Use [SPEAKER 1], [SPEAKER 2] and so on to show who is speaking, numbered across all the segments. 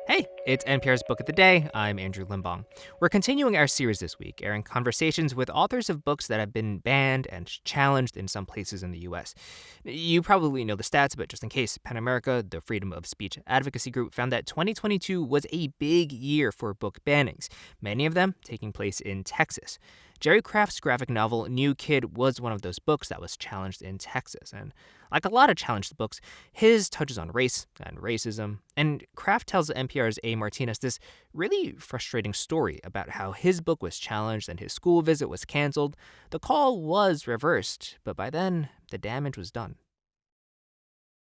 [SPEAKER 1] Hey, it's NPR's Book of the Day. I'm Andrew Limbong. We're continuing our series this week, airing conversations with authors of books that have been banned and challenged in some places in the U.S. You probably know the stats, but just in case, PEN America, the freedom of speech advocacy group, found that 2022 was a big year for book bannings, many of them taking place in Texas. Jerry Craft's graphic novel New Kid was one of those books that was challenged in Texas, and like a lot of challenged books, his touches on race and racism. And Kraft tells NPR's A. Martinez this really frustrating story about how his book was challenged and his school visit was canceled. The call was reversed, but by then, the damage was done.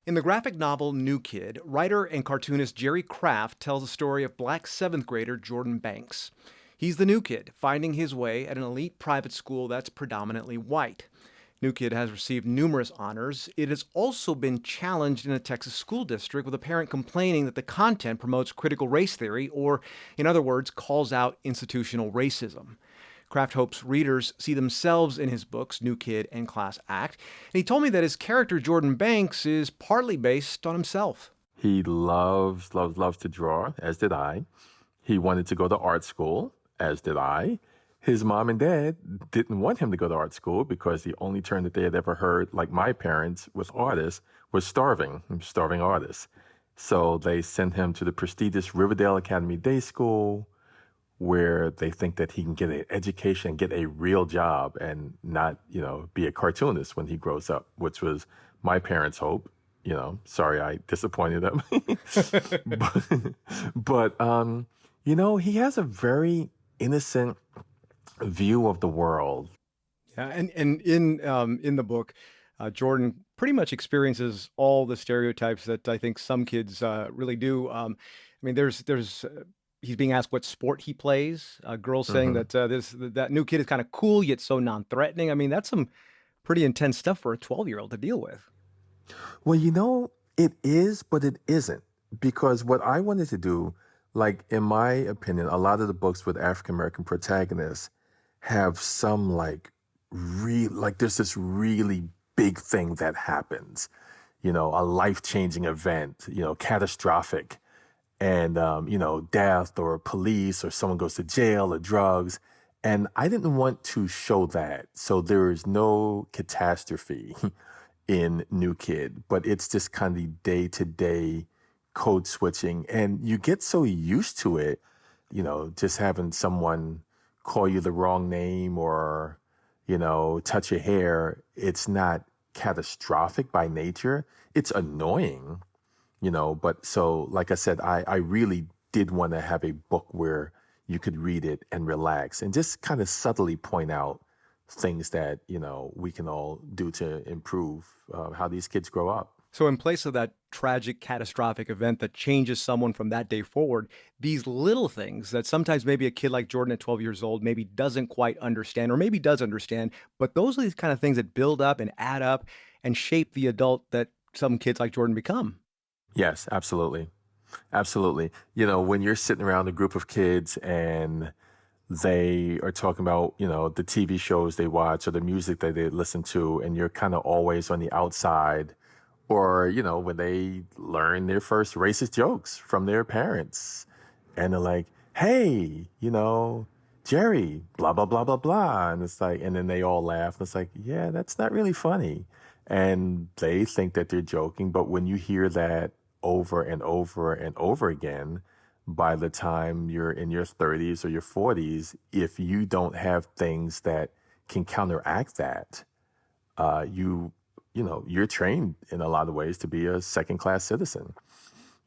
[SPEAKER 2] In the graphic novel New Kid, writer and cartoonist Jerry Craft tells the story of black seventh grader Jordan Banks. He's the new kid, finding his way at an elite private school that's predominantly white. New Kid has received numerous honors. It has also been challenged in a Texas school district with a parent complaining that the content promotes critical race theory, or, in other words, calls out institutional racism. Kraft hopes readers see themselves in his books, New Kid and Class Act. And he told me that his character, Jordan Banks, is partly based on himself.
[SPEAKER 3] He loves to draw, as did I. He wanted to go to art school, as did I. His mom and dad didn't want him to go to art school because the only term that they had ever heard, like my parents, with artists, was starving artists. So they sent him to the prestigious Riverdale Academy Day School, where they think that he can get an education, get a real job, and not, be a cartoonist when he grows up, which was my parents' hope. Sorry I disappointed them. but, but he has a very innocent view of the world.
[SPEAKER 2] Yeah, and in the book, Jordan pretty much experiences all the stereotypes that I think some kids really do. There's he's being asked what sport he plays. Girls saying
[SPEAKER 3] hmm
[SPEAKER 2] that that new kid is kind of cool yet so non-threatening. I mean, that's some pretty intense stuff for a 12-year-old to deal with.
[SPEAKER 3] Well, it is, but it isn't. Because what I wanted to do, like, in my opinion, a lot of the books with African American protagonists have some, there's this really big thing that happens, a life changing event, catastrophic, and, death or police or someone goes to jail or drugs. And I didn't want to show that. So there is no catastrophe in New Kid, but it's just kind of day to day code switching. And you get so used to it, just having someone call you the wrong name or, touch your hair. It's not catastrophic by nature. It's annoying, but so, like I said, I really did want to have a book where you could read it and relax and just kind of subtly point out things that, we can all do to improve how these kids grow up.
[SPEAKER 2] So, in place of that tragic, catastrophic event that changes someone from that day forward, these little things that sometimes maybe a kid like Jordan at 12 years old maybe doesn't quite understand or maybe does understand, but those are these kind of things that build up and add up and shape the adult that some kids like Jordan become.
[SPEAKER 3] Yes, absolutely. Absolutely. When you're sitting around a group of kids and they are talking about, the TV shows they watch or the music that they listen to, and you're kind of always on the outside, or, when they learn their first racist jokes from their parents and they're like, hey, Jerry, blah, blah, blah, blah, blah. And it's like, and then they all laugh. And it's like, yeah, that's not really funny. And they think that they're joking. But when you hear that over and over and over again, by the time you're in your 30s or your 40s, if you don't have things that can counteract that, you're trained in a lot of ways to be a second class citizen.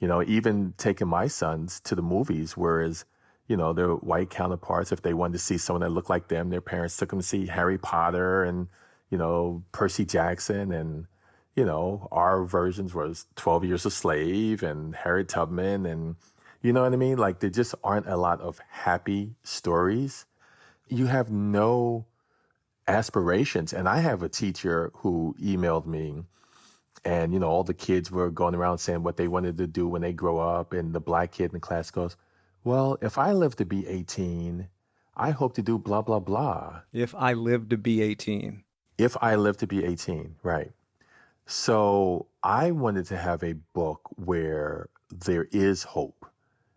[SPEAKER 3] Even taking my sons to the movies, whereas, their white counterparts, if they wanted to see someone that looked like them, their parents took them to see Harry Potter and, Percy Jackson. And, our versions was 12 Years a Slave and Harriet Tubman. And, you know what I mean? Like, there just aren't a lot of happy stories. You have no aspirations. And I have a teacher who emailed me, and, all the kids were going around saying what they wanted to do when they grow up. And the black kid in the class goes, well, if I live to be 18, I hope to do blah, blah, blah.
[SPEAKER 2] If I live to be 18.
[SPEAKER 3] If I live to be 18, right. So I wanted to have a book where there is hope.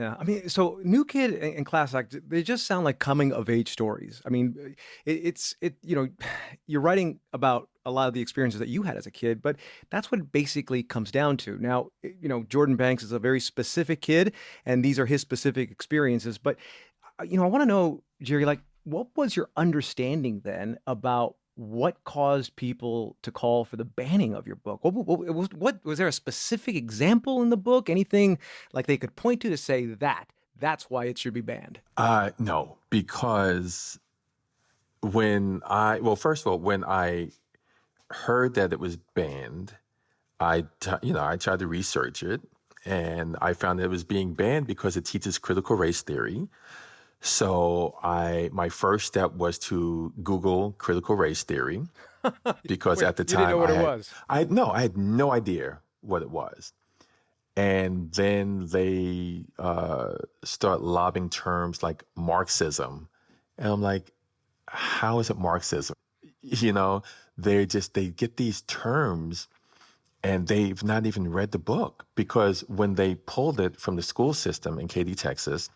[SPEAKER 2] Yeah, I mean, so New Kid and Class Act, they just sound like coming of age stories. I mean, you're writing about a lot of the experiences that you had as a kid, but that's what it basically comes down to. Now, Jordan Banks is a very specific kid, and these are his specific experiences. But I want to know, Jerry, like, what was your understanding then about what caused people to call for the banning of your book? What was there a specific example in the book? Anything like they could point to say that's why it should be banned?
[SPEAKER 3] No, because first of all, when I heard that it was banned, I tried to research it, and I found that it was being banned because it teaches critical race theory. So my first step was to Google critical race theory because
[SPEAKER 2] Wait,
[SPEAKER 3] at the
[SPEAKER 2] you didn't know
[SPEAKER 3] time
[SPEAKER 2] what it was?
[SPEAKER 3] I had no idea what it was. And then they start lobbing terms like Marxism. And I'm like, how is it Marxism? You know, they get these terms and they've not even read the book, because when they pulled it from the school system in Katy, Texas,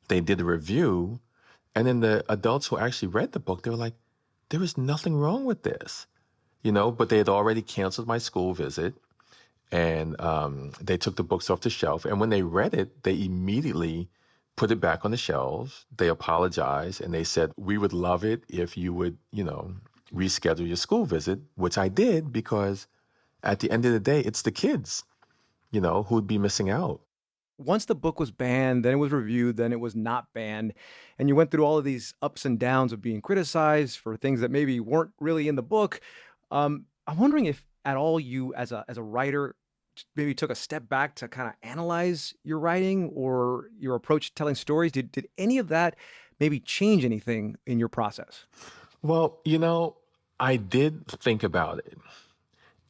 [SPEAKER 3] they did a review, and then the adults who actually read the book, they were like, there was nothing wrong with this, but they had already canceled my school visit, and they took the books off the shelf. And when they read it, they immediately put it back on the shelves. They apologized, and they said, we would love it if you would, reschedule your school visit, which I did, because at the end of the day, it's the kids, who'd be missing out.
[SPEAKER 2] Once the book was banned, then it was reviewed, then it was not banned, and you went through all of these ups and downs of being criticized for things that maybe weren't really in the book. I'm wondering if at all you, as a writer, maybe took a step back to kind of analyze your writing or your approach to telling stories. Did any of that maybe change anything in your process?
[SPEAKER 3] Well, I did think about it.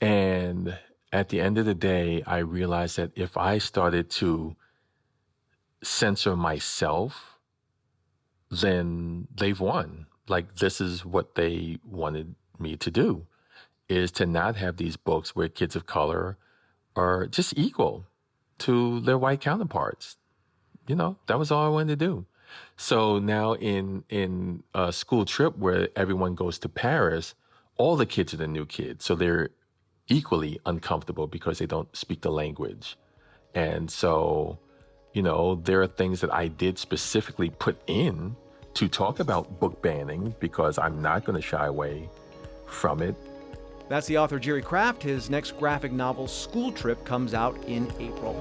[SPEAKER 3] And at the end of the day, I realized that if I started to censor myself, then they've won. Like, this is what they wanted me to do, is to not have these books where kids of color are just equal to their white counterparts. That was all I wanted to do. So now in a school trip where everyone goes to Paris, all the kids are the new kids. So they're equally uncomfortable because they don't speak the language. And so, there are things that I did specifically put in to talk about book banning, because I'm not going to shy away from it.
[SPEAKER 2] That's the author Jerry Craft. His next graphic novel, School Trip, comes out in April.